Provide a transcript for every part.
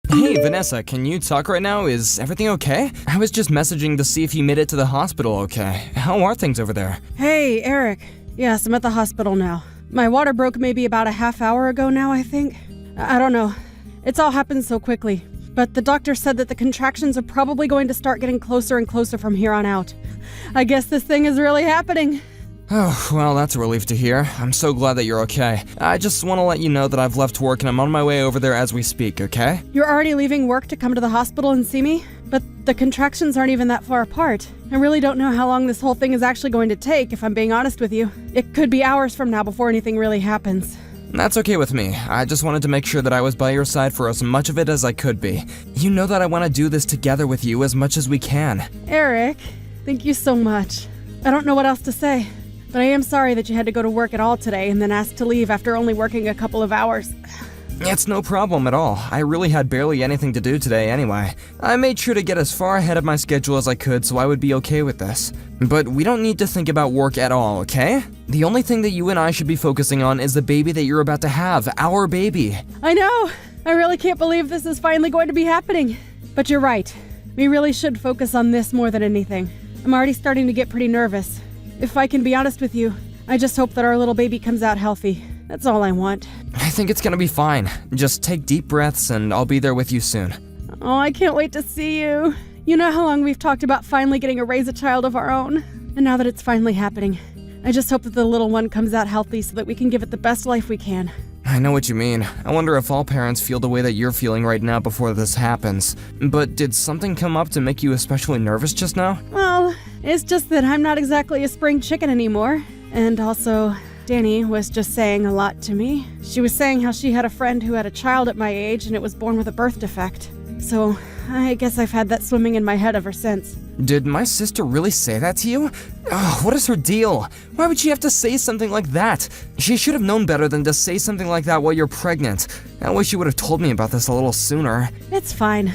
Hey, Vanessa, can you talk right now? Is everything okay? I was just messaging to see if you made it to the hospital okay. How are things over there? Hey, Eric. Yes, I'm at the hospital now. My water broke maybe about a half hour ago now, I think. I don't know. It's all happened so quickly. But the doctor said that the contractions are probably going to start getting closer and closer from here on out. I guess this thing is really happening. Oh, well, that's a relief to hear. I'm so glad that you're okay. I just want to let you know that I've left work and I'm on my way over there as we speak, okay? You're already leaving work to come to the hospital and see me? But the contractions aren't even that far apart. I really don't know how long this whole thing is actually going to take, if I'm being honest with you. It could be hours from now before anything really happens. That's okay with me. I just wanted to make sure that I was by your side for as much of it as I could be. You know that I want to do this together with you as much as we can. Eric, thank you so much. I don't know what else to say. But I am sorry that you had to go to work at all today and then asked to leave after only working a couple of hours. It's no problem at all. I really had barely anything to do today anyway. I made sure to get as far ahead of my schedule as I could so I would be okay with this. But we don't need to think about work at all, okay? The only thing that you and I should be focusing on is the baby that you're about to have, our baby. I know! I really can't believe this is finally going to be happening. But you're right. We really should focus on this more than anything. I'm already starting to get pretty nervous. If I can be honest with you, I just hope that our little baby comes out healthy. That's all I want. I think it's gonna be fine. Just take deep breaths and I'll be there with you soon. Oh, I can't wait to see you. You know how long we've talked about finally getting to raise a child of our own? And now that it's finally happening, I just hope that the little one comes out healthy so that we can give it the best life we can. I know what you mean. I wonder if all parents feel the way that you're feeling right now before this happens. But did something come up to make you especially nervous just now? Well, it's just that I'm not exactly a spring chicken anymore. And also, Danny was just saying a lot to me. She was saying how she had a friend who had a child at my age and it was born with a birth defect. So, I guess I've had that swimming in my head ever since. Did my sister really say that to you? Oh, what is her deal? Why would she have to say something like that? She should have known better than to say something like that while you're pregnant. I wish you would have told me about this a little sooner. It's fine.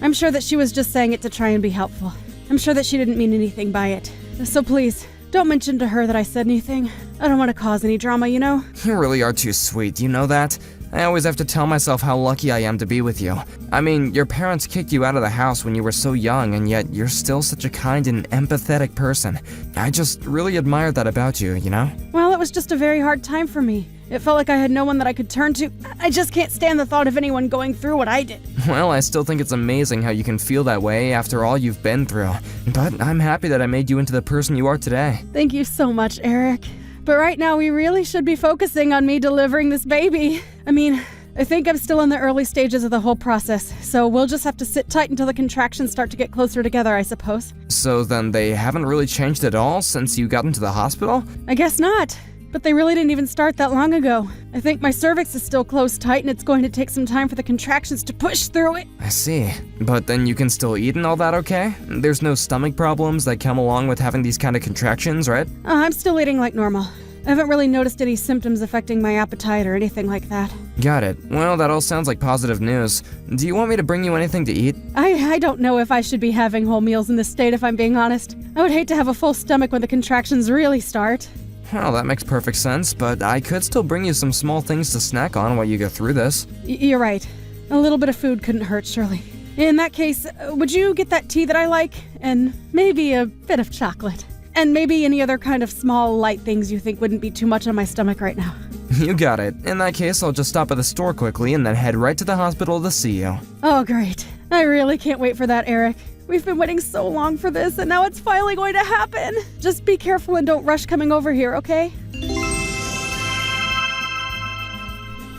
I'm sure that she was just saying it to try and be helpful. I'm sure that she didn't mean anything by it. So please, don't mention to her that I said anything. I don't want to cause any drama, you know? You really are too sweet, you know that? I always have to tell myself how lucky I am to be with you. I mean, your parents kicked you out of the house when you were so young, and yet you're still such a kind and empathetic person. I just really admire that about you, you know? Well, it was just a very hard time for me. It felt like I had no one that I could turn to. I just can't stand the thought of anyone going through what I did. Well, I still think it's amazing how you can feel that way after all you've been through. But I'm happy that I made you into the person you are today. Thank you so much, Eric. But right now, we really should be focusing on me delivering this baby. I mean, I think I'm still in the early stages of the whole process, so we'll just have to sit tight until the contractions start to get closer together, I suppose. So then they haven't really changed at all since you got into the hospital? I guess not. But they really didn't even start that long ago. I think my cervix is still closed tight and it's going to take some time for the contractions to push through it. I see. But then you can still eat and all that, okay? There's no stomach problems that come along with having these kind of contractions, right? I'm still eating like normal. I haven't really noticed any symptoms affecting my appetite or anything like that. Got it. Well, that all sounds like positive news. Do you want me to bring you anything to eat? I don't know if I should be having whole meals in this state, if I'm being honest. I would hate to have a full stomach when the contractions really start. Well, that makes perfect sense, but I could still bring you some small things to snack on while you go through this. You're right. A little bit of food couldn't hurt, surely. In that case, would you get that tea that I like? And maybe a bit of chocolate. And maybe any other kind of small, light things you think wouldn't be too much on my stomach right now. You got it. In that case, I'll just stop at the store quickly and then head right to the hospital to see you. Oh, great. I really can't wait for that, Eric. We've been waiting so long for this, and now it's finally going to happen. Just be careful and don't rush coming over here, okay?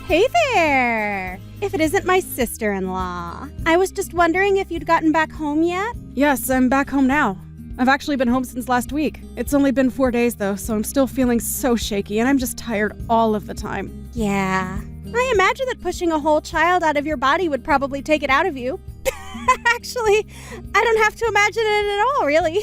Hey there! If it isn't my sister-in-law. I was just wondering if you'd gotten back home yet? Yes, I'm back home now. I've actually been home since last week. It's only been 4 days though, so I'm still feeling so shaky and I'm just tired all of the time. Yeah. I imagine that pushing a whole child out of your body would probably take it out of you. Actually, I don't have to imagine it at all, really.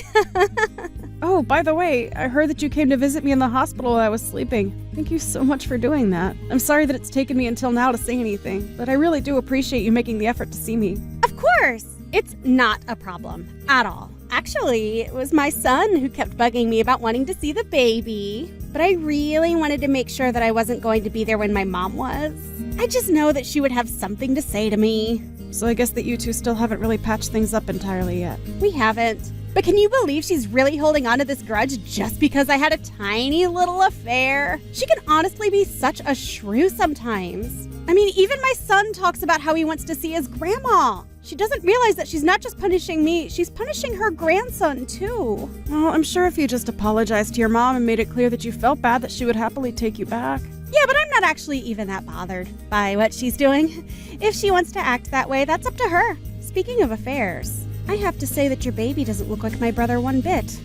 Oh, by the way, I heard that you came to visit me in the hospital while I was sleeping. Thank you so much for doing that. I'm sorry that it's taken me until now to say anything, but I really do appreciate you making the effort to see me. Of course! It's not a problem at all. Actually, it was my son who kept bugging me about wanting to see the baby. But I really wanted to make sure that I wasn't going to be there when my mom was. I just know that she would have something to say to me. So I guess that you two still haven't really patched things up entirely yet. We haven't. But can you believe she's really holding on to this grudge just because I had a tiny little affair? She can honestly be such a shrew sometimes. I mean, even my son talks about how he wants to see his grandma. She doesn't realize that she's not just punishing me, she's punishing her grandson too. Well, I'm sure if you just apologized to your mom and made it clear that you felt bad, that she would happily take you back. Yeah, but I'm not actually even that bothered by what she's doing. If she wants to act that way, that's up to her. Speaking of affairs, I have to say that your baby doesn't look like my brother one bit.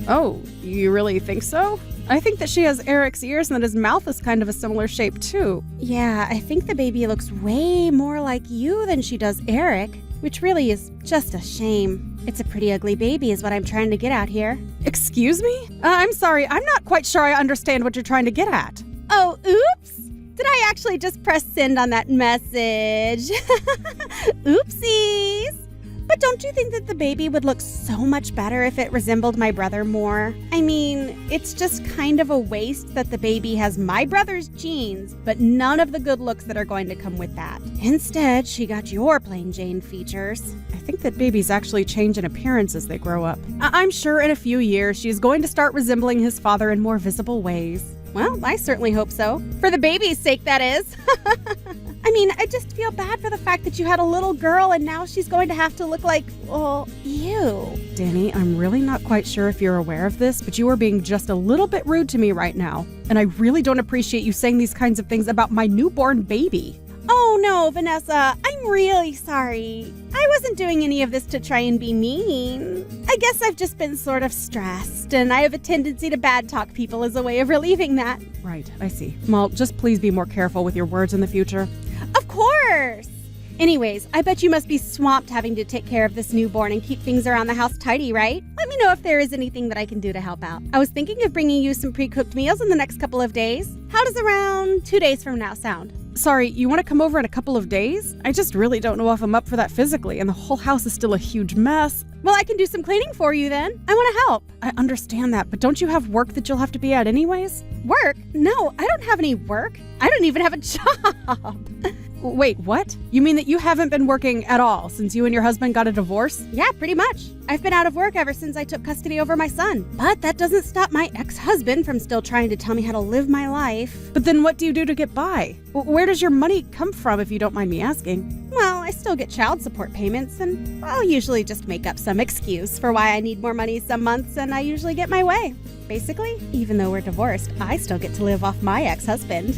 Oh, you really think so? I think that she has Eric's ears and that his mouth is kind of a similar shape too. Yeah, I think the baby looks way more like you than she does Eric, which really is just a shame. It's a pretty ugly baby is what I'm trying to get at here. Excuse me? I'm sorry, I'm not quite sure I understand what you're trying to get at. Oh, oops! Did I actually just press send on that message? Oopsies! But don't you think that the baby would look so much better if it resembled my brother more? I mean, it's just kind of a waste that the baby has my brother's genes, but none of the good looks that are going to come with that. Instead, she got your plain Jane features. I think that babies actually change in appearance as they grow up. I'm sure in a few years she's going to start resembling his father in more visible ways. Well, I certainly hope so. For the baby's sake, that is. I mean, I just feel bad for the fact that you had a little girl and now she's going to have to look like, well, you. Danny, I'm really not quite sure if you're aware of this, but you are being just a little bit rude to me right now. And I really don't appreciate you saying these kinds of things about my newborn baby. Oh no, Vanessa, I'm really sorry. I wasn't doing any of this to try and be mean. I guess I've just been sort of stressed, and I have a tendency to bad talk people as a way of relieving that. Right, I see. Well, just please be more careful with your words in the future. Of course! Anyways, I bet you must be swamped having to take care of this newborn and keep things around the house tidy, right? Let me know if there is anything that I can do to help out. I was thinking of bringing you some pre-cooked meals in the next couple of days. How does around 2 days from now sound? Sorry, you want to come over in a couple of days? I just really don't know if I'm up for that physically, and the whole house is still a huge mess. Well, I can do some cleaning for you then. I want to help. I understand that, but don't you have work that you'll have to be at anyways? Work? No, I don't have any work. I don't even have a job. Wait, what? You mean that you haven't been working at all since you and your husband got a divorce? Yeah, pretty much. I've been out of work ever since I took custody over my son. But that doesn't stop my ex-husband from still trying to tell me how to live my life. But then what do you do to get by? Where does your money come from, if you don't mind me asking? Well, I still get child support payments, and I'll usually just make up some excuse for why I need more money some months, and I usually get my way. Basically, even though we're divorced, I still get to live off my ex-husband.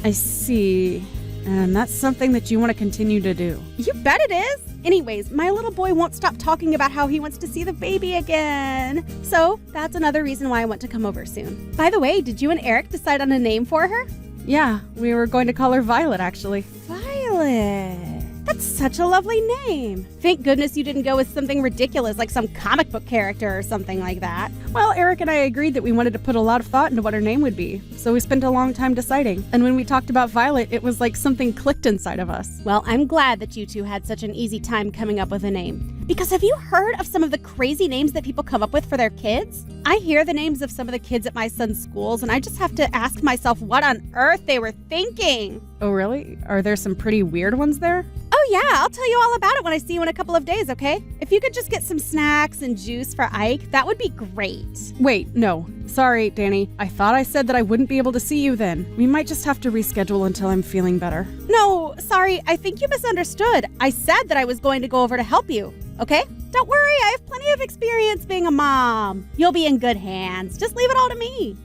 I see. And that's something that you want to continue to do. You bet it is! Anyways, my little boy won't stop talking about how he wants to see the baby again. So, that's another reason why I want to come over soon. By the way, did you and Eric decide on a name for her? Yeah, we were going to call her Violet, actually. Violet! That's such a lovely name. Thank goodness you didn't go with something ridiculous like some comic book character or something like that. Well, Eric and I agreed that we wanted to put a lot of thought into what her name would be, so we spent a long time deciding. And when we talked about Violet, it was like something clicked inside of us. Well, I'm glad that you two had such an easy time coming up with a name. Because have you heard of some of the crazy names that people come up with for their kids? I hear the names of some of the kids at my son's schools, and I just have to ask myself what on earth they were thinking. Oh, really? Are there some pretty weird ones there? Oh yeah, I'll tell you all about it when I see you in a couple of days, okay? If you could just get some snacks and juice for Ike, that would be great. Wait, no. Sorry, Danny. I thought I said that I wouldn't be able to see you then. We might just have to reschedule until I'm feeling better. No, sorry, I think you misunderstood. I said that I was going to go over to help you, okay? Don't worry, I have plenty of experience being a mom. You'll be in good hands. Just leave it all to me.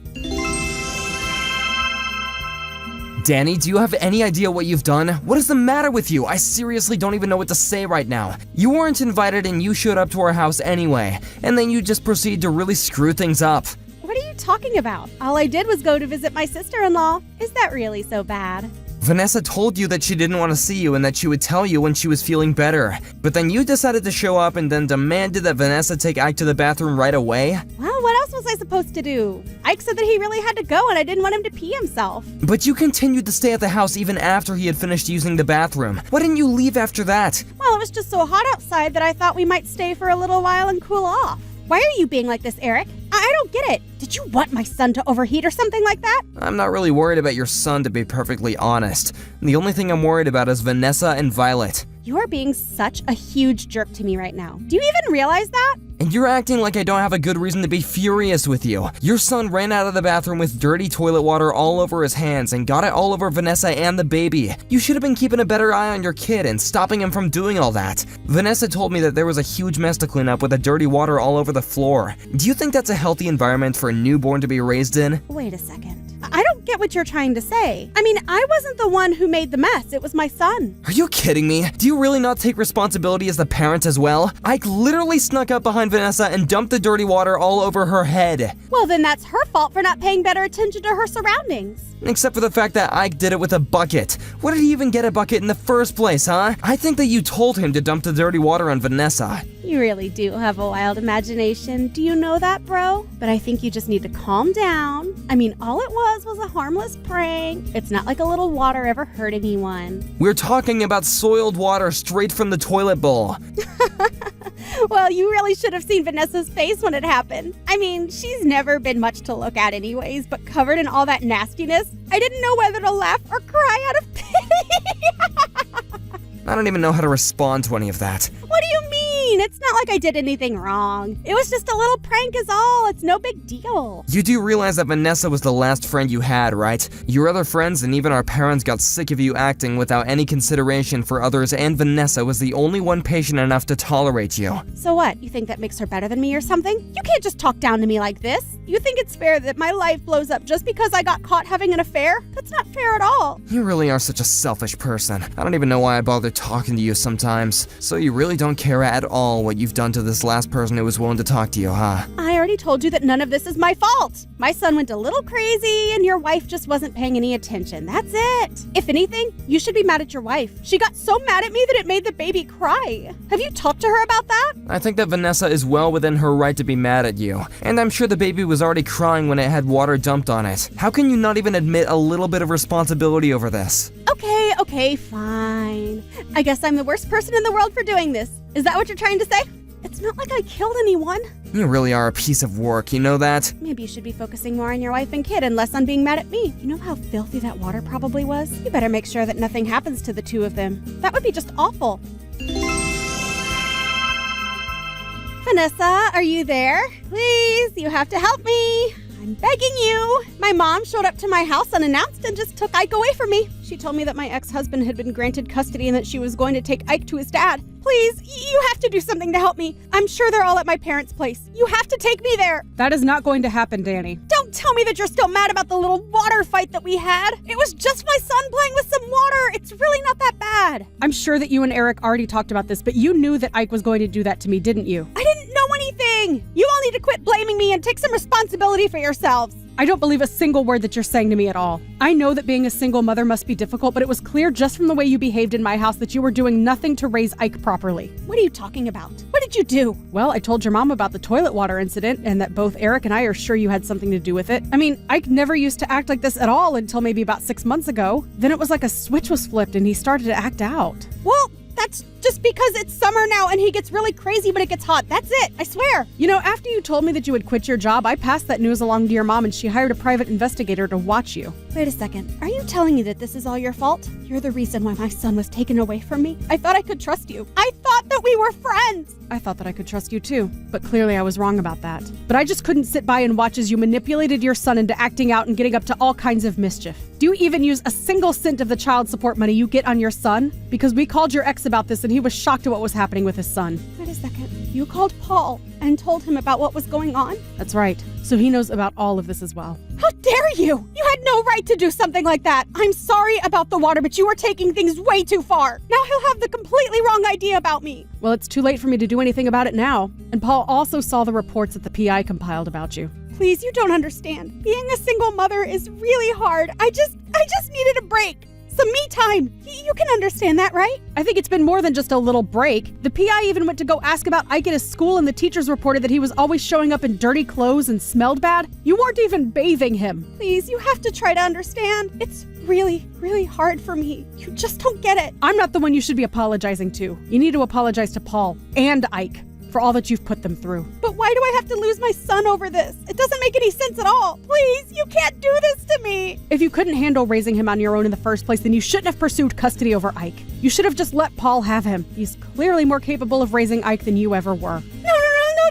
Danny, do you have any idea what you've done? What is the matter with you? I seriously don't even know what to say right now. You weren't invited and you showed up to our house anyway, and then you just proceed to really screw things up. What are you talking about? All I did was go to visit my sister-in-law. Is that really so bad? Vanessa told you that she didn't want to see you and that she would tell you when she was feeling better. But then you decided to show up and then demanded that Vanessa take Ike to the bathroom right away? Well, what else was I supposed to do? Ike said that he really had to go and I didn't want him to pee himself. But you continued to stay at the house even after he had finished using the bathroom. Why didn't you leave after that? Well, it was just so hot outside that I thought we might stay for a little while and cool off. Why are you being like this, Eric? I don't get it. Did you want my son to overheat or something like that? I'm not really worried about your son, to be perfectly honest. The only thing I'm worried about is Vanessa and Violet. You are being such a huge jerk to me right now. Do you even realize that? And you're acting like I don't have a good reason to be furious with you. Your son ran out of the bathroom with dirty toilet water all over his hands and got it all over Vanessa and the baby. You should have been keeping a better eye on your kid and stopping him from doing all that. Vanessa told me that there was a huge mess to clean up with the dirty water all over the floor. Do you think that's a healthy environment for a newborn to be raised in? Wait a second. I don't get what you're trying to say. I mean, I wasn't the one who made the mess. It was my son. Are you kidding me? Do you really not take responsibility as the parent as well? Ike literally snuck up behind Vanessa and dumped the dirty water all over her head. Well, then that's her fault for not paying better attention to her surroundings. Except for the fact that Ike did it with a bucket. What did he even get a bucket in the first place, huh? I think that you told him to dump the dirty water on Vanessa. You really do have a wild imagination. Do you know that, bro? But I think you just need to calm down. I mean, all it was a harmless prank. It's not like a little water ever hurt anyone. We're talking about soiled water straight from the toilet bowl. Well, you really should have seen Vanessa's face when it happened. I mean, she's never been much to look at anyways, but covered in all that nastiness, I didn't know whether to laugh or cry out of pity. I don't even know how to respond to any of that. What do you mean? It's not like I did anything wrong. It was just a little prank is all. It's no big deal. You do realize that Vanessa was the last friend you had, right? Your other friends and even our parents got sick of you acting without any consideration for others, and Vanessa was the only one patient enough to tolerate you. So what? You think that makes her better than me or something? You can't just talk down to me like this. You think it's fair that my life blows up just because I got caught having an affair? That's not fair at all. You really are such a selfish person. I don't even know why I bother talking to you sometimes. So you really don't care at all what you've done to this last person who was willing to talk to you, huh? I already told you that none of this is my fault. My son went a little crazy and your wife just wasn't paying any attention. That's it. If anything, you should be mad at your wife. She got so mad at me that it made the baby cry. Have you talked to her about that? I think that Vanessa is well within her right to be mad at you. And I'm sure the baby was already crying when it had water dumped on it. How can you not even admit a little bit of responsibility over this? Okay, fine. I guess I'm the worst person in the world for doing this. Is that what you're trying to say? It's not like I killed anyone. You really are a piece of work, you know that? Maybe you should be focusing more on your wife and kid and less on being mad at me. You know how filthy that water probably was? You better make sure that nothing happens to the two of them. That would be just awful. Vanessa, are you there? Please, you have to help me. I'm begging you. My mom showed up to my house unannounced and just took Ike away from me. She told me that my ex-husband had been granted custody and that she was going to take Ike to his dad. Please, you have to do something to help me. I'm sure they're all at my parents' place. You have to take me there. That is not going to happen, Danny. Don't tell me that you're still mad about the little water fight that we had. It was just my son playing with some water. It's really not that bad. I'm sure that you and Eric already talked about this, but you knew that Ike was going to do that to me, didn't you? I didn't know anything. You all need to quit blaming me and take some responsibility for yourselves. I don't believe a single word that you're saying to me at all. I know that being a single mother must be difficult, but it was clear just from the way you behaved in my house that you were doing nothing to raise Ike properly. What are you talking about? What did you do? Well, I told your mom about the toilet water incident and that both Eric and I are sure you had something to do with it. I mean, Ike never used to act like this at all until maybe about 6 months ago. Then it was like a switch was flipped and he started to act out. Well, that's just because it's summer now and he gets really crazy but it gets hot. That's it, I swear. You know, after you told me that you would quit your job, I passed that news along to your mom and she hired a private investigator to watch you. Wait a second. Are you telling me that this is all your fault? You're the reason why my son was taken away from me? I thought I could trust you. I thought that we were friends. I thought that I could trust you too, but clearly I was wrong about that. But I just couldn't sit by and watch as you manipulated your son into acting out and getting up to all kinds of mischief. Do you even use a single cent of the child support money you get on your son? Because we called your ex about this and he was shocked at what was happening with his son. Wait a second. You called Paul and told him about what was going on? That's right. So he knows about all of this as well. How dare you! You had no right to do something like that! I'm sorry about the water, but you were taking things way too far. Now he'll have the completely wrong idea about me. Well, it's too late for me to do anything about it now. And Paul also saw the reports that the PI compiled about you. Please, you don't understand. Being a single mother is really hard. I just needed a break. Some me time. You can understand that, right? I think it's been more than just a little break. The PI even went to go ask about Ike at his school and the teachers reported that he was always showing up in dirty clothes and smelled bad. You weren't even bathing him. Please, you have to try to understand. It's really, really hard for me. You just don't get it. I'm not the one you should be apologizing to. You need to apologize to Paul and Ike. for all that you've put them through. But why do I have to lose my son over this? It doesn't make any sense at all. Please, you can't do this to me. If you couldn't handle raising him on your own in the first place, then you shouldn't have pursued custody over Ike. You should have just let Paul have him. He's clearly more capable of raising Ike than you ever were. No,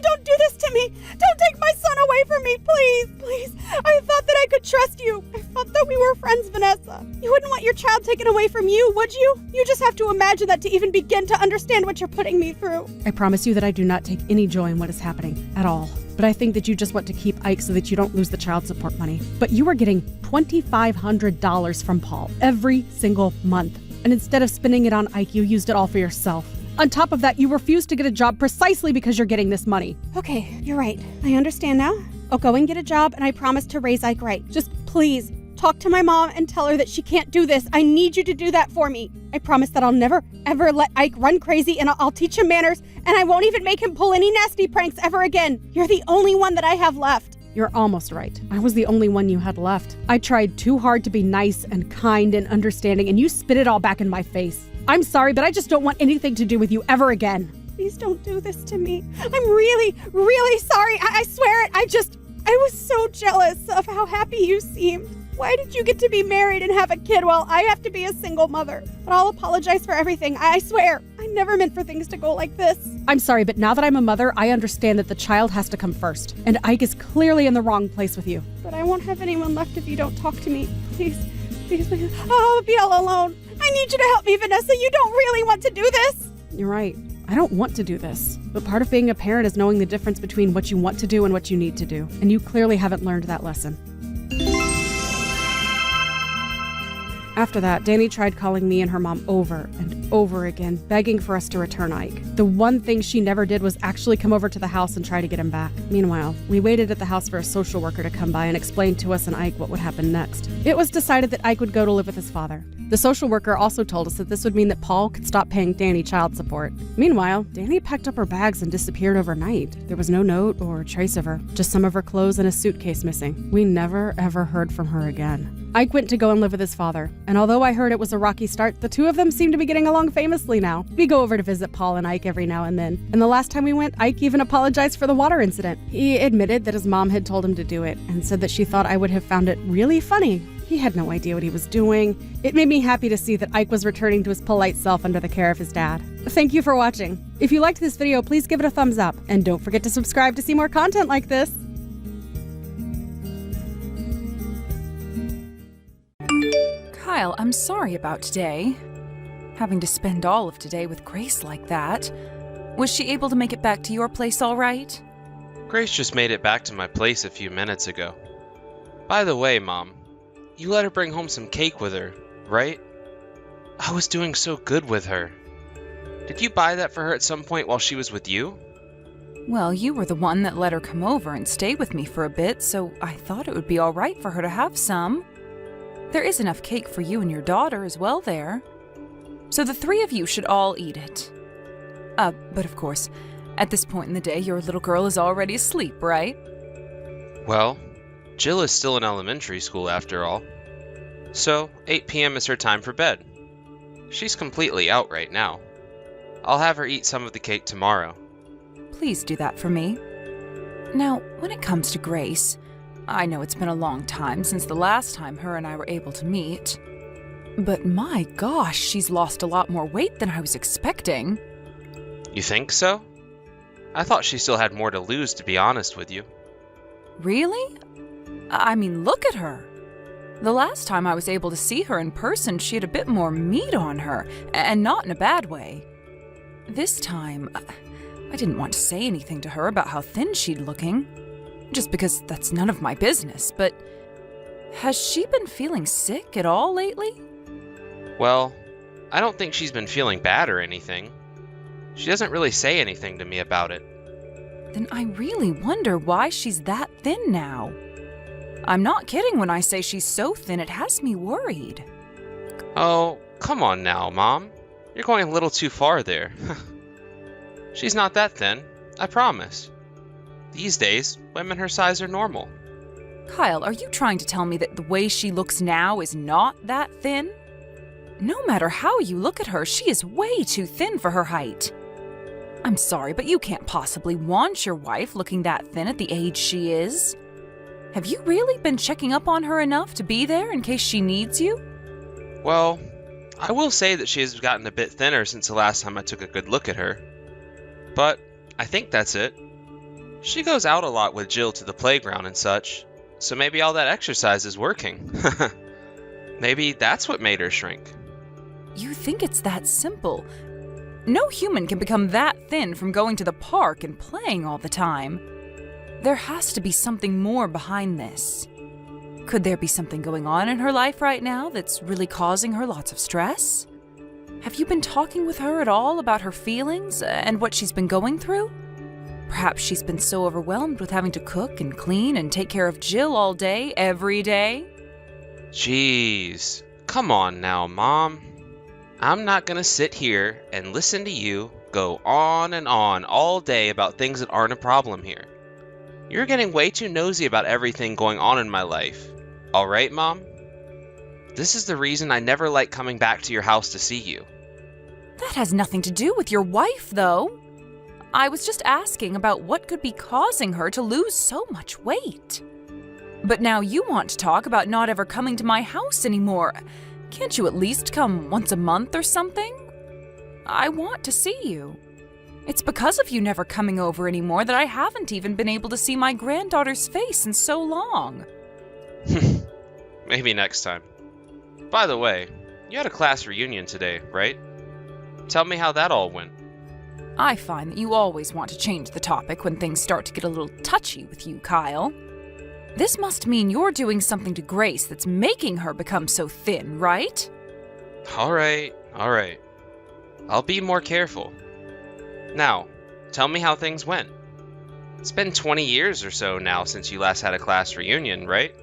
don't do this to me. Don't take my son away from me, please, please. I thought that I could trust you. I thought that we were friends, Vanessa. You wouldn't want your child taken away from you, would you? You just have to imagine that to even begin to understand what you're putting me through. I promise you that I do not take any joy in what is happening at all. But I think that you just want to keep Ike so that you don't lose the child support money. But you were getting $2,500 from Paul every single month. And instead of spending it on Ike, you used it all for yourself. On top of that, you refused to get a job precisely because you're getting this money. Okay, you're right. I understand now. I'll go and get a job, and I promise to raise Ike right. Just please, talk to my mom and tell her that she can't do this. I need you to do that for me. I promise that I'll never, ever let Ike run crazy, and I'll teach him manners, and I won't even make him pull any nasty pranks ever again. You're the only one that I have left. You're almost right. I was the only one you had left. I tried too hard to be nice and kind and understanding, and you spit it all back in my face. I'm sorry, but I just don't want anything to do with you ever again. Please don't do this to me. I'm really, really sorry. I swear it. I was so jealous of how happy you seemed. Why did you get to be married and have a kid while I have to be a single mother? But I'll apologize for everything. I swear. I never meant for things to go like this. I'm sorry, but now that I'm a mother, I understand that the child has to come first. And Ike is clearly in the wrong place with you. But I won't have anyone left if you don't talk to me. Please, please, please. I'll be all alone. I need you to help me, Vanessa. You don't really want to do this. You're right. I don't want to do this. But part of being a parent is knowing the difference between what you want to do and what you need to do. And you clearly haven't learned that lesson. After that, Danny tried calling me and her mom over and over again, begging for us to return Ike. The one thing she never did was actually come over to the house and try to get him back. Meanwhile, we waited at the house for a social worker to come by and explain to us and Ike what would happen next. It was decided that Ike would go to live with his father. The social worker also told us that this would mean that Paul could stop paying Danny child support. Meanwhile, Danny packed up her bags and disappeared overnight. There was no note or trace of her, just some of her clothes and a suitcase missing. We never ever heard from her again. Ike went to go and live with his father, and although I heard it was a rocky start, the two of them seem to be getting along famously now. We go over to visit Paul and Ike every now and then, and the last time we went, Ike even apologized for the water incident. He admitted that his mom had told him to do it, and said that she thought I would have found it really funny. He had no idea what he was doing. It made me happy to see that Ike was returning to his polite self under the care of his dad. Thank you for watching. If you liked this video, please give it a thumbs up, and don't forget to subscribe to see more content like this. Kyle, I'm sorry about today. Having to spend all of today with Grace like that. Was she able to make it back to your place all right? Grace just made it back to my place a few minutes ago. By the way, Mom, you let her bring home some cake with her, right? I was doing so good with her. Did you buy that for her at some point while she was with you? Well, you were the one that let her come over and stay with me for a bit, so I thought it would be all right for her to have some. There is enough cake for you and your daughter as well there. So the three of you should all eat it. But of course, at this point in the day, your little girl is already asleep, right? Well, Jill is still in elementary school after all. So, 8 p.m. is her time for bed. She's completely out right now. I'll have her eat some of the cake tomorrow. Please do that for me. Now, when it comes to Grace, I know it's been a long time since the last time her and I were able to meet. But my gosh, she's lost a lot more weight than I was expecting. You think so? I thought she still had more to lose, to be honest with you. Really? I mean, look at her. The last time I was able to see her in person, she had a bit more meat on her, and not in a bad way. This time, I didn't want to say anything to her about how thin she'd looking, just because that's none of my business, but has she been feeling sick at all lately? Well, I don't think she's been feeling bad or anything. She doesn't really say anything to me about it. Then I really wonder why she's that thin now. I'm not kidding when I say she's so thin it has me worried. Oh, come on now, Mom. You're going a little too far there. She's not that thin, I promise. These days, women her size are normal. Kyle, are you trying to tell me that the way she looks now is not that thin? No matter how you look at her, she is way too thin for her height. I'm sorry, but you can't possibly want your wife looking that thin at the age she is. Have you really been checking up on her enough to be there in case she needs you? Well, I will say that she has gotten a bit thinner since the last time I took a good look at her. But I think that's it. She goes out a lot with Jill to the playground and such, so maybe all that exercise is working. Maybe that's what made her shrink. You think it's that simple? No human can become that thin from going to the park and playing all the time. There has to be something more behind this. Could there be something going on in her life right now that's really causing her lots of stress? Have you been talking with her at all about her feelings and what she's been going through? Perhaps she's been so overwhelmed with having to cook and clean and take care of Jill all day, every day. Jeez, come on now, Mom. I'm not gonna sit here and listen to you go on and on all day about things that aren't a problem here. You're getting way too nosy about everything going on in my life. Alright, Mom? This is the reason I never like coming back to your house to see you. That has nothing to do with your wife, though. I was just asking about what could be causing her to lose so much weight. But now you want to talk about not ever coming to my house anymore. Can't you at least come once a month or something? I want to see you. It's because of you never coming over anymore that I haven't even been able to see my granddaughter's face in so long. Maybe next time. By the way, you had a class reunion today, right? Tell me how that all went. I find that you always want to change the topic when things start to get a little touchy with you, Kyle. This must mean you're doing something to Grace that's making her become so thin, right? Alright. I'll be more careful. Now, tell me how things went. It's been 20 years or so now since you last had a class reunion, right?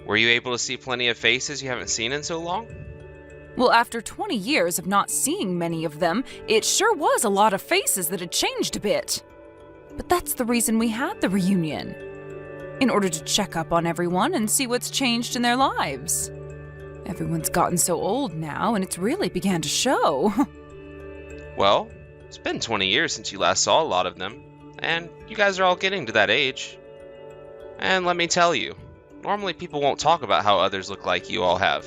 Were you able to see plenty of faces you haven't seen in so long? Well, after 20 years of not seeing many of them, it sure was a lot of faces that had changed a bit. But that's the reason we had the reunion. In order to check up on everyone and see what's changed in their lives. Everyone's gotten so old now, and it's really began to show. Well, it's been 20 years since you last saw a lot of them, and you guys are all getting to that age. And let me tell you, normally people won't talk about how others look like you all have.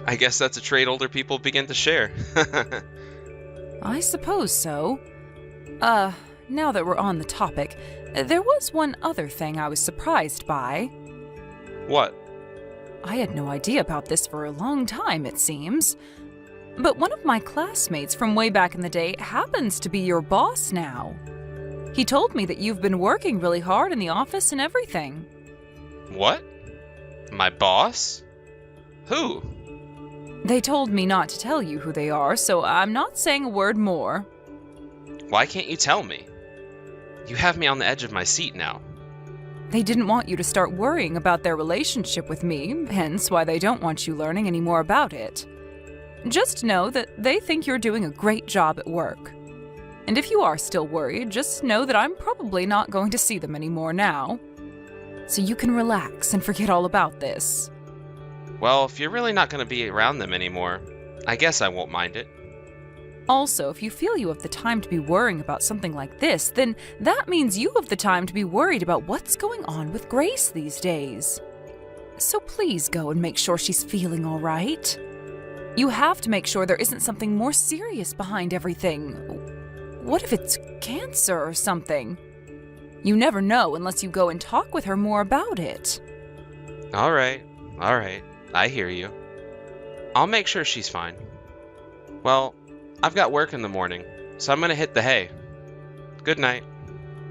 I guess that's a trait older people begin to share. I suppose so. Now that we're on the topic, there was one other thing I was surprised by. What? I had no idea about this for a long time, it seems. But one of my classmates from way back in the day happens to be your boss now. He told me that you've been working really hard in the office and everything. What? My boss? Who? They told me not to tell you who they are, so I'm not saying a word more. Why can't you tell me? You have me on the edge of my seat now. They didn't want you to start worrying about their relationship with me, hence why they don't want you learning any more about it. Just know that they think you're doing a great job at work. And if you are still worried, just know that I'm probably not going to see them anymore now. So you can relax and forget all about this. Well, if you're really not going to be around them anymore, I guess I won't mind it. Also, if you feel you have the time to be worrying about something like this, then that means you have the time to be worried about what's going on with Grace these days. So please go and make sure she's feeling all right. You have to make sure there isn't something more serious behind everything. What if it's cancer or something? You never know unless you go and talk with her more about it. All right. I hear you. I'll make sure she's fine. Well, I've got work in the morning, so I'm gonna hit the hay. Good night.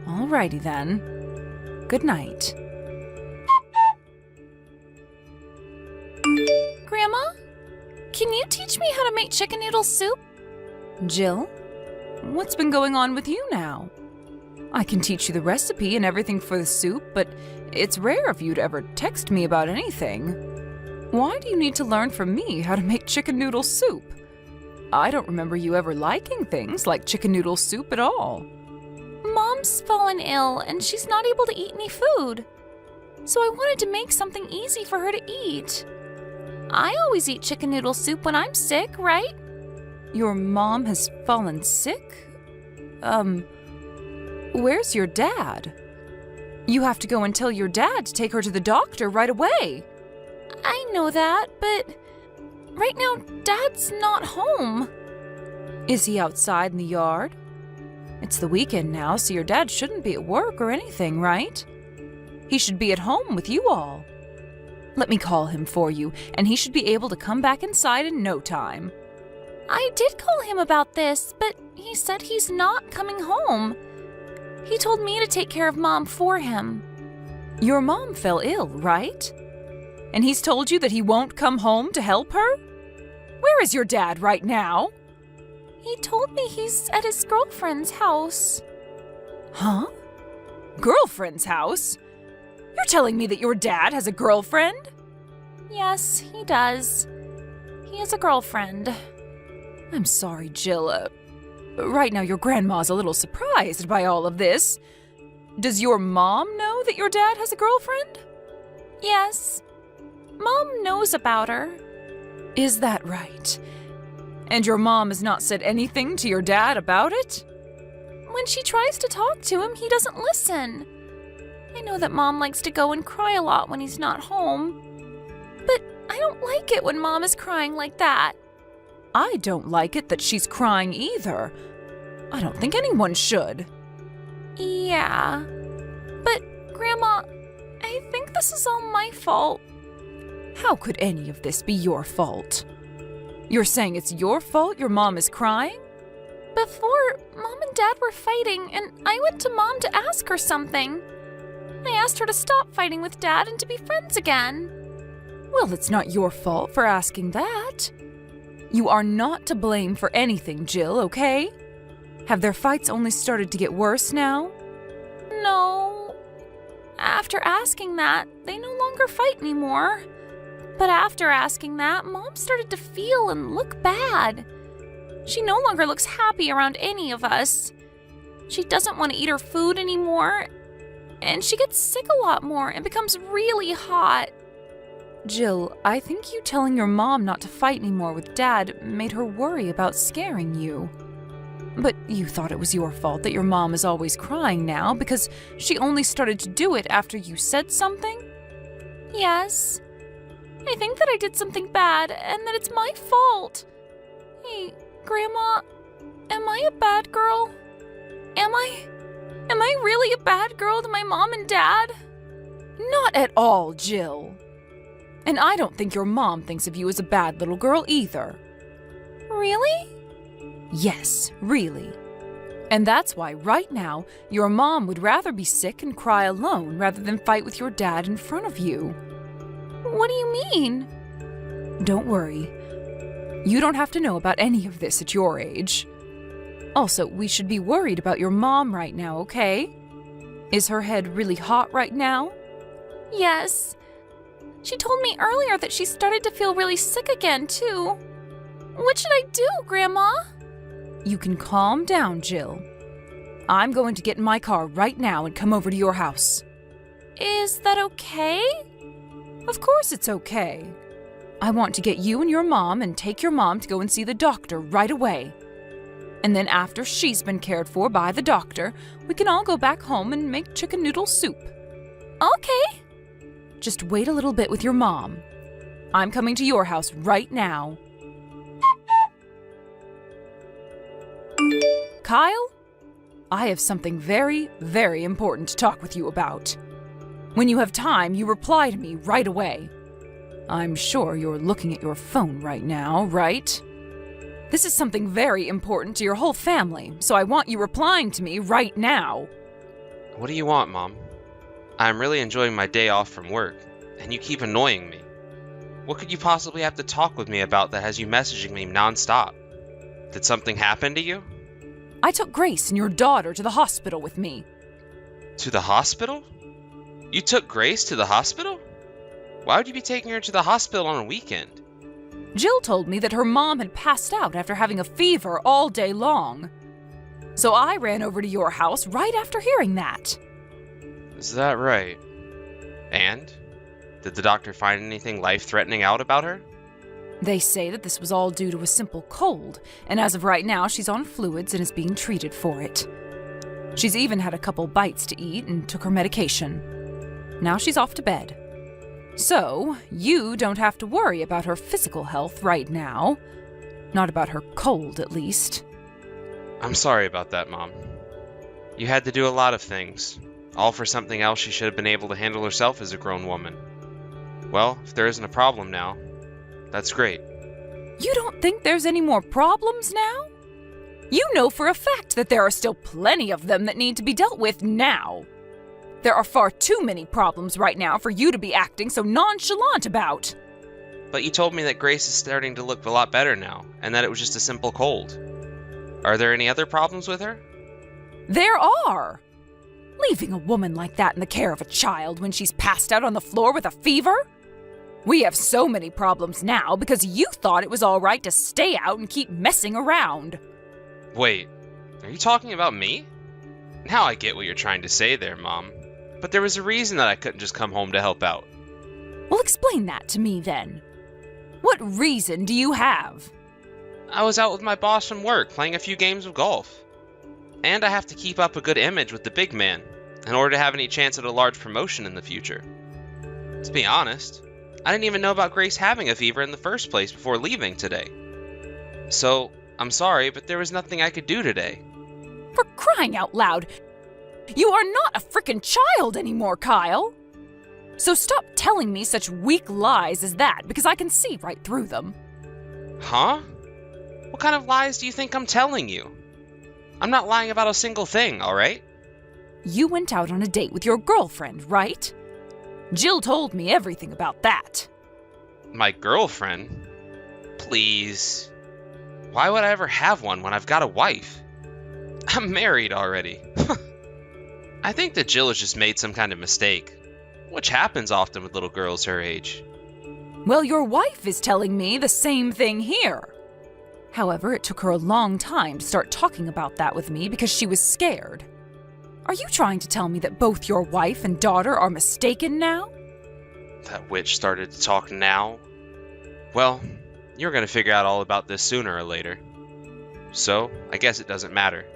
Alrighty then. Good night. Grandma, can you teach me how to make chicken noodle soup? Jill, what's been going on with you now? I can teach you the recipe and everything for the soup, but it's rare of you to ever text me about anything. Why do you need to learn from me how to make chicken noodle soup? I don't remember you ever liking things like chicken noodle soup at all. Mom's fallen ill and she's not able to eat any food. So I wanted to make something easy for her to eat. I always eat chicken noodle soup when I'm sick, right? Your mom has fallen sick? Where's your dad? You have to go and tell your dad to take her to the doctor right away. I know that, but right now, Dad's not home. Is he outside in the yard? It's the weekend now, so your dad shouldn't be at work or anything, right? He should be at home with you all. Let me call him for you, and he should be able to come back inside in no time. I did call him about this, but he said he's not coming home. He told me to take care of Mom for him. Your mom fell ill, right? And he's told you that he won't come home to help her? Where is your dad right now? He told me he's at his girlfriend's house. Huh? Girlfriend's house? You're telling me that your dad has a girlfriend? Yes, he does. He has a girlfriend. I'm sorry, Jill. Right now your grandma's a little surprised by all of this. Does your mom know that your dad has a girlfriend? Yes. Mom knows about her. Is that right? And your mom has not said anything to your dad about it? When she tries to talk to him, he doesn't listen. I know that Mom likes to go and cry a lot when he's not home. But I don't like it when Mom is crying like that. I don't like it that she's crying either. I don't think anyone should. Yeah. But, Grandma, I think this is all my fault. How could any of this be your fault? You're saying it's your fault your mom is crying? Before, Mom and Dad were fighting, and I went to Mom to ask her something. I asked her to stop fighting with Dad and to be friends again. Well, it's not your fault for asking that. You are not to blame for anything, Jill, okay? Have their fights only started to get worse now? No. After asking that, they no longer fight anymore. But after asking that, Mom started to feel and look bad. She no longer looks happy around any of us. She doesn't want to eat her food anymore. And she gets sick a lot more and becomes really hot. Jill, I think you telling your mom not to fight anymore with Dad made her worry about scaring you. But you thought it was your fault that your mom is always crying now because she only started to do it after you said something? Yes. I think that I did something bad and that it's my fault. Hey, Grandma, am I a bad girl? Am I really a bad girl to my mom and dad? Not at all, Jill. And I don't think your mom thinks of you as a bad little girl either. Really? Yes, really. And that's why right now your mom would rather be sick and cry alone rather than fight with your dad in front of you. What do you mean? Don't worry. You don't have to know about any of this at your age. Also, we should be worried about your mom right now, okay? Is her head really hot right now? Yes. She told me earlier that she started to feel really sick again, too. What should I do, Grandma? You can calm down, Jill. I'm going to get in my car right now and come over to your house. Is that okay? Of course it's okay. I want to get you and your mom and take your mom to go and see the doctor right away. And then after she's been cared for by the doctor, we can all go back home and make chicken noodle soup. Okay. Just wait a little bit with your mom. I'm coming to your house right now. Kyle, I have something very, very important to talk with you about. When you have time, you reply to me right away. I'm sure you're looking at your phone right now, right? This is something very important to your whole family, so I want you replying to me right now. What do you want, Mom? I'm really enjoying my day off from work, and you keep annoying me. What could you possibly have to talk with me about that has you messaging me nonstop? Did something happen to you? I took Grace and your daughter to the hospital with me. To the hospital? You took Grace to the hospital? Why would you be taking her to the hospital on a weekend? Jill told me that her mom had passed out after having a fever all day long. So I ran over to your house right after hearing that. Is that right? And? Did the doctor find anything life-threatening out about her? They say that this was all due to a simple cold, and as of right now, she's on fluids and is being treated for it. She's even had a couple bites to eat and took her medication. Now she's off to bed. So, you don't have to worry about her physical health right now. Not about her cold, at least. I'm sorry about that, Mom. You had to do a lot of things, all for something else she should have been able to handle herself as a grown woman. Well, if there isn't a problem now, that's great. You don't think there's any more problems now? You know for a fact that there are still plenty of them that need to be dealt with now. There are far too many problems right now for you to be acting so nonchalant about. But you told me that Grace is starting to look a lot better now, and that it was just a simple cold. Are there any other problems with her? There are! Leaving a woman like that in the care of a child when she's passed out on the floor with a fever? We have so many problems now because you thought it was all right to stay out and keep messing around. Wait, are you talking about me? Now I get what you're trying to say there, Mom. But there was a reason that I couldn't just come home to help out. Well, explain that to me then. What reason do you have? I was out with my boss from work playing a few games of golf. And I have to keep up a good image with the big man in order to have any chance at a large promotion in the future. To be honest, I didn't even know about Grace having a fever in the first place before leaving today. So, I'm sorry, but there was nothing I could do today. For crying out loud! You are not a frickin' child anymore, Kyle! So stop telling me such weak lies as that, because I can see right through them. Huh? What kind of lies do you think I'm telling you? I'm not lying about a single thing, alright? You went out on a date with your girlfriend, right? Jill told me everything about that. My girlfriend? Please. Why would I ever have one when I've got a wife? I'm married already. I think that Jill has just made some kind of mistake, which happens often with little girls her age. Well, your wife is telling me the same thing here. However, it took her a long time to start talking about that with me because she was scared. Are you trying to tell me that both your wife and daughter are mistaken now? That witch started to talk now? Well, you're going to figure out all about this sooner or later. So, I guess it doesn't matter.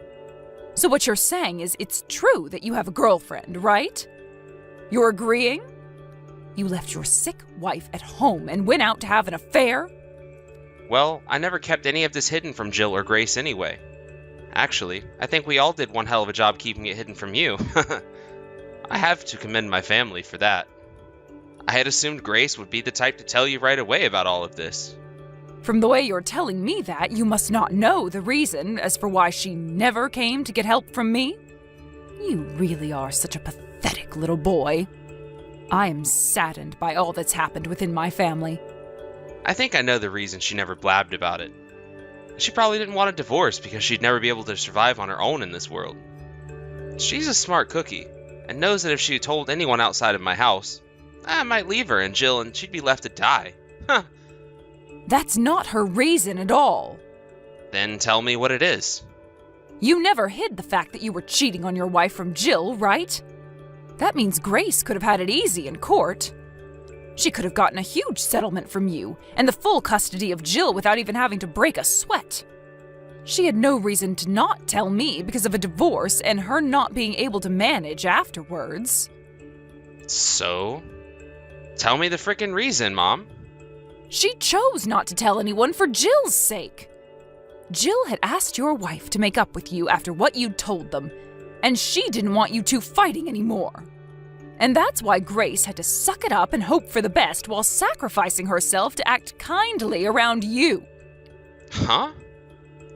So what you're saying is it's true that you have a girlfriend, right? You're agreeing? You left your sick wife at home and went out to have an affair? Well, I never kept any of this hidden from Jill or Grace anyway. Actually, I think we all did one hell of a job keeping it hidden from you. I have to commend my family for that. I had assumed Grace would be the type to tell you right away about all of this. From the way you're telling me that, you must not know the reason as for why she never came to get help from me. You really are such a pathetic little boy. I am saddened by all that's happened within my family. I think I know the reason she never blabbed about it. She probably didn't want a divorce because she'd never be able to survive on her own in this world. She's a smart cookie, and knows that if she told anyone outside of my house, I might leave her and Jill and she'd be left to die. Huh. That's not her reason at all. Then tell me what it is. You never hid the fact that you were cheating on your wife from Jill, right? That means Grace could have had it easy in court. She could have gotten a huge settlement from you and the full custody of Jill without even having to break a sweat. She had no reason to not tell me because of a divorce and her not being able to manage afterwards. So? Tell me the frickin' reason, Mom. She chose not to tell anyone for Jill's sake. Jill had asked your wife to make up with you after what you'd told them, and she didn't want you two fighting anymore. And that's why Grace had to suck it up and hope for the best while sacrificing herself to act kindly around you. Huh?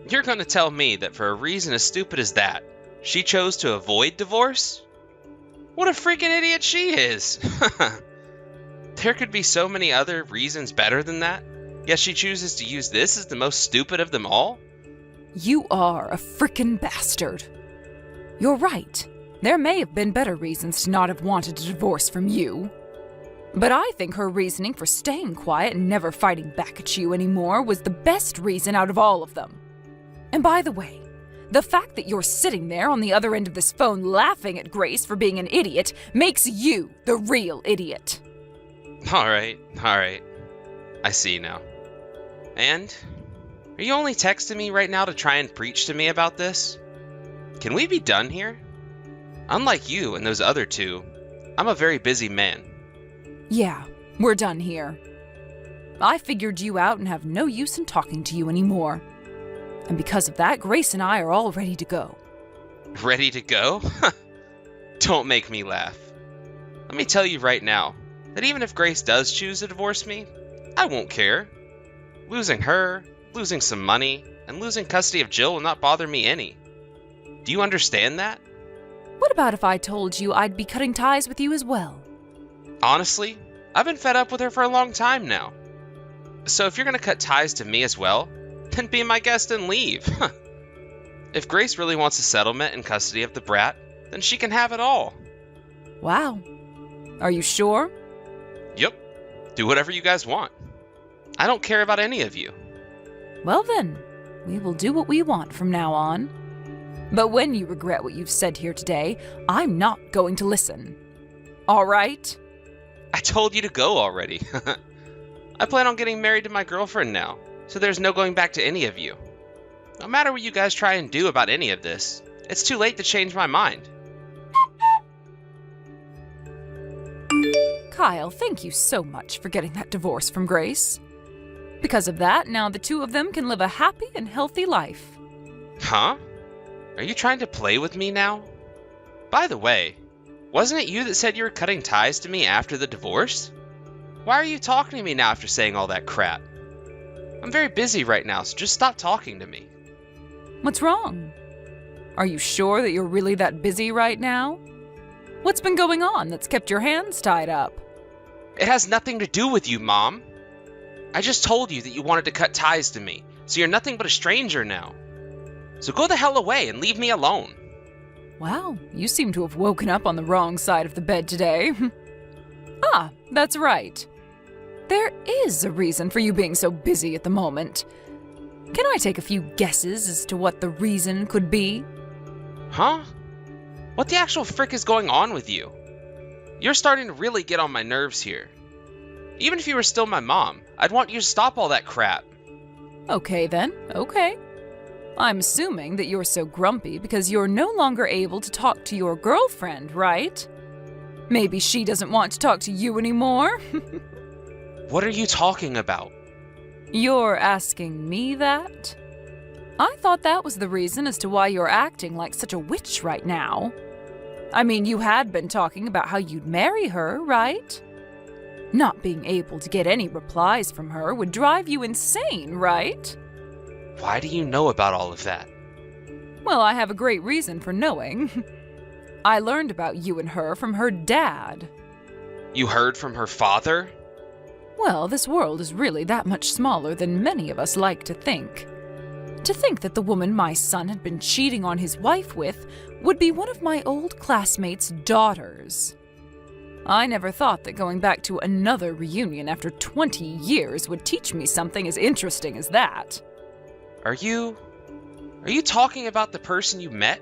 You're gonna tell me that for a reason as stupid as that, she chose to avoid divorce? What a freaking idiot she is! There could be so many other reasons better than that, yet she chooses to use this as the most stupid of them all? You are a frickin' bastard. You're right. There may have been better reasons to not have wanted a divorce from you. But I think her reasoning for staying quiet and never fighting back at you anymore was the best reason out of all of them. And by the way, the fact that you're sitting there on the other end of this phone laughing at Grace for being an idiot makes you the real idiot. Alright. I see now. And are you only texting me right now to try and preach to me about this? Can we be done here? Unlike you and those other two, I'm a very busy man. Yeah, we're done here. I figured you out and have no use in talking to you anymore. And because of that, Grace and I are all ready to go. Ready to go? Don't make me laugh. Let me tell you right now that even if Grace does choose to divorce me, I won't care. Losing her, losing some money, and losing custody of Jill will not bother me any. Do you understand that? What about if I told you I'd be cutting ties with you as well? Honestly, I've been fed up with her for a long time now. So if you're going to cut ties to me as well, then be my guest and leave. If Grace really wants a settlement and custody of the brat, then she can have it all. Wow. Are you sure? Yep. Do whatever you guys want. I don't care about any of you. Well then, we will do what we want from now on. But when you regret what you've said here today, I'm not going to listen. All right? I told you to go already. I plan on getting married to my girlfriend now, so there's no going back to any of you. No matter what you guys try and do about any of this, it's too late to change my mind. Kyle, thank you so much for getting that divorce from Grace. Because of that, now the two of them can live a happy and healthy life. Huh? Are you trying to play with me now? By the way, wasn't it you that said you were cutting ties to me after the divorce? Why are you talking to me now after saying all that crap? I'm very busy right now, so just stop talking to me. What's wrong? Are you sure that you're really that busy right now? What's been going on that's kept your hands tied up? It has nothing to do with you, Mom. I just told you that you wanted to cut ties to me, so you're nothing but a stranger now. So go the hell away and leave me alone. Wow, you seem to have woken up on the wrong side of the bed today. Ah, that's right. There is a reason for you being so busy at the moment. Can I take a few guesses as to what the reason could be? Huh? What the actual frick is going on with you? You're starting to really get on my nerves here. Even if you were still my mom, I'd want you to stop all that crap. Okay then, okay. I'm assuming that you're so grumpy because you're no longer able to talk to your girlfriend, right? Maybe she doesn't want to talk to you anymore? What are you talking about? You're asking me that? I thought that was the reason as to why you're acting like such a witch right now. I mean, you had been talking about how you'd marry her, right? Not being able to get any replies from her would drive you insane, right? Why do you know about all of that? Well, I have a great reason for knowing. I learned about you and her from her dad. You heard from her father? Well, this world is really that much smaller than many of us like to think. To think that the woman my son had been cheating on his wife with would be one of my old classmates' daughters. I never thought that going back to another reunion after 20 years would teach me something as interesting as that. Are you talking about the person you met?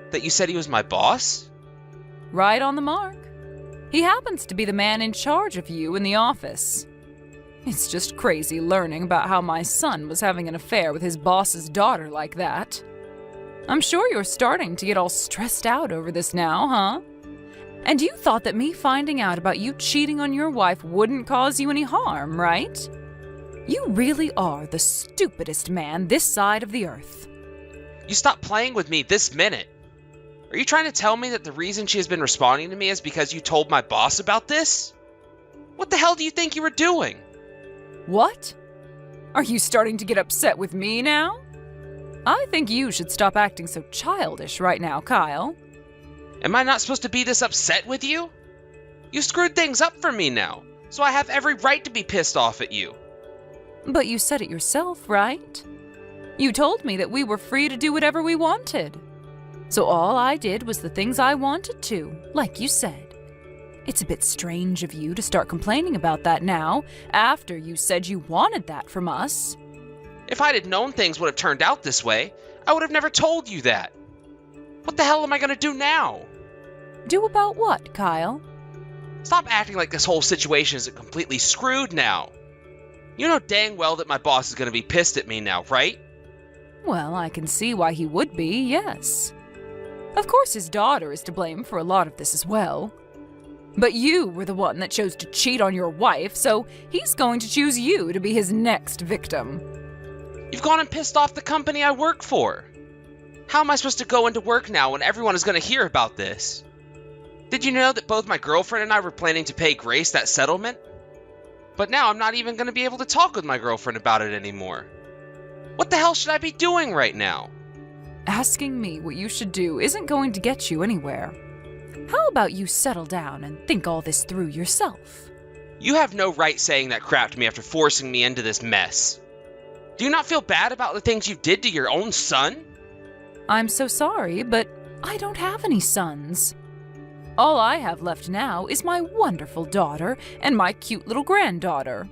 That you said he was my boss? Right on the mark. He happens to be the man in charge of you in the office. It's just crazy learning about how my son was having an affair with his boss's daughter like that. I'm sure you're starting to get all stressed out over this now, huh? And you thought that me finding out about you cheating on your wife wouldn't cause you any harm, right? You really are the stupidest man this side of the earth. You stop playing with me this minute. Are you trying to tell me that the reason she has been responding to me is because you told my boss about this? What the hell do you think you were doing? What? Are you starting to get upset with me now? I think you should stop acting so childish right now, Kyle. Am I not supposed to be this upset with you? You screwed things up for me now, so I have every right to be pissed off at you. But you said it yourself, right? You told me that we were free to do whatever we wanted. So all I did was the things I wanted to, like you said. It's a bit strange of you to start complaining about that now, after you said you wanted that from us. If I'd have known things would have turned out this way, I would have never told you that. What the hell am I gonna do now? Do about what, Kyle? Stop acting like this whole situation is completely screwed now. You know dang well that my boss is going to be pissed at me now, right? Well, I can see why he would be, yes. Of course his daughter is to blame for a lot of this as well. But you were the one that chose to cheat on your wife, so he's going to choose you to be his next victim. You've gone and pissed off the company I work for. How am I supposed to go into work now when everyone is going to hear about this? Did you know that both my girlfriend and I were planning to pay Grace that settlement? But now I'm not even going to be able to talk with my girlfriend about it anymore. What the hell should I be doing right now? Asking me what you should do isn't going to get you anywhere. How about you settle down and think all this through yourself? You have no right saying that crap to me after forcing me into this mess. Do you not feel bad about the things you did to your own son? I'm so sorry, but I don't have any sons. All I have left now is my wonderful daughter and my cute little granddaughter.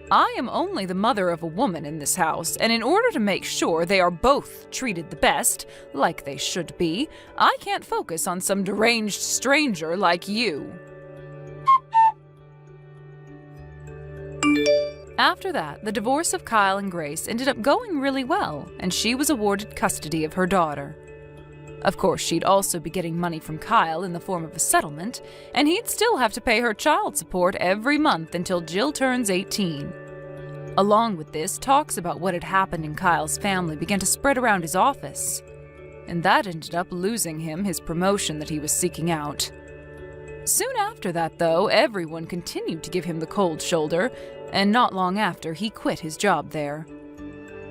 I am only the mother of a woman in this house, and in order to make sure they are both treated the best, like they should be, I can't focus on some deranged stranger like you. After that, the divorce of Kyle and Grace ended up going really well, and she was awarded custody of her daughter. Of course, she'd also be getting money from Kyle in the form of a settlement, and he'd still have to pay her child support every month until Jill turns 18. Along with this, talks about what had happened in Kyle's family began to spread around his office, and that ended up losing him his promotion that he was seeking out. Soon after that, though, everyone continued to give him the cold shoulder, and not long after, he quit his job there.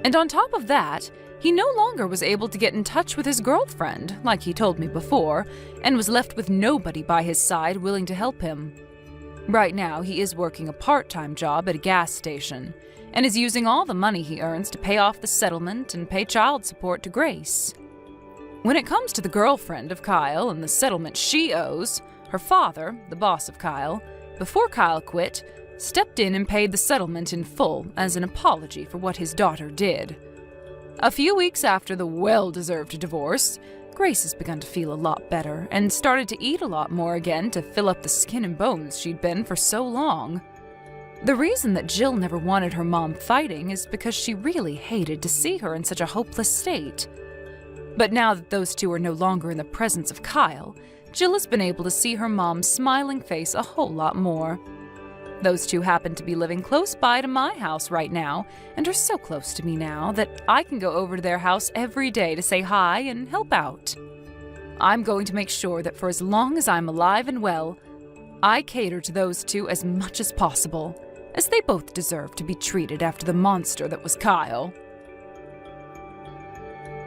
And on top of that, he no longer was able to get in touch with his girlfriend, like he told me before, and was left with nobody by his side willing to help him. Right now, he is working a part-time job at a gas station, and is using all the money he earns to pay off the settlement and pay child support to Grace. When it comes to the girlfriend of Kyle and the settlement she owes, her father, the boss of Kyle, before Kyle quit, stepped in and paid the settlement in full as an apology for what his daughter did. A few weeks after the well-deserved divorce, Grace has begun to feel a lot better and started to eat a lot more again to fill up the skin and bones she'd been for so long. The reason that Jill never wanted her mom fighting is because she really hated to see her in such a hopeless state. But now that those two are no longer in the presence of Kyle, Jill has been able to see her mom's smiling face a whole lot more. Those two happen to be living close by to my house right now, and are so close to me now that I can go over to their house every day to say hi and help out. I'm going to make sure that for as long as I'm alive and well, I cater to those two as much as possible, as they both deserve to be treated after the monster that was Kyle.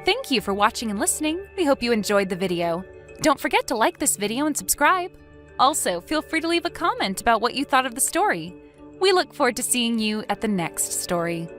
Thank you for watching and listening. We hope you enjoyed the video. Don't forget to like this video and subscribe. Also, feel free to leave a comment about what you thought of the story. We look forward to seeing you at the next story.